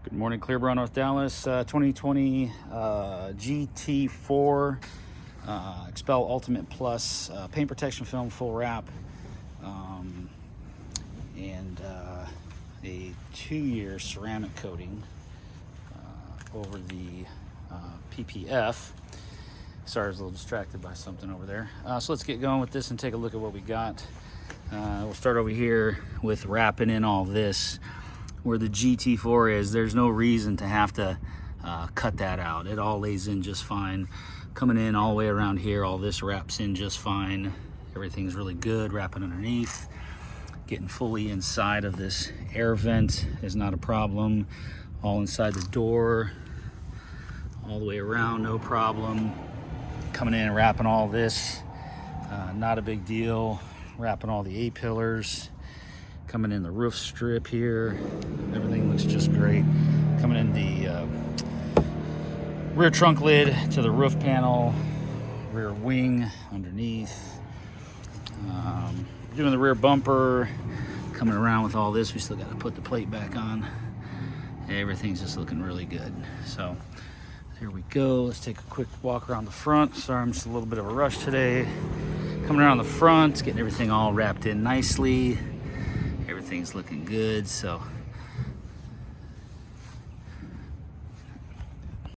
Good morning, Clearbrook, North Dallas. 2020 GT4 Xpel Ultimate Plus paint protection film, full wrap, and a 2-year ceramic coating over the PPF. Sorry, I was a little distracted by something over there. So let's get going with this and take a look at what we got. We'll start over here with wrapping in all this. Where the GT4 is, there's no reason to have to cut that out. It all lays in just fine. Coming in all the way around here, all this wraps in just fine. Everything's really good. Wrapping underneath, getting fully inside of this air vent is not a problem. All inside the door, all the way around, no problem. Coming in and wrapping all this, not a big deal. Wrapping all the A-pillars. Coming in the roof strip here, everything looks just great. Coming in the rear trunk lid to the roof panel, rear wing underneath. Doing the rear bumper, coming around with all this. We still got to put the plate back on. Everything's just looking really good. So there we go. Let's take a quick walk around the front. Sorry, I'm just a little bit of a rush today. Coming around the front, getting everything all wrapped in nicely. Everything's looking good, so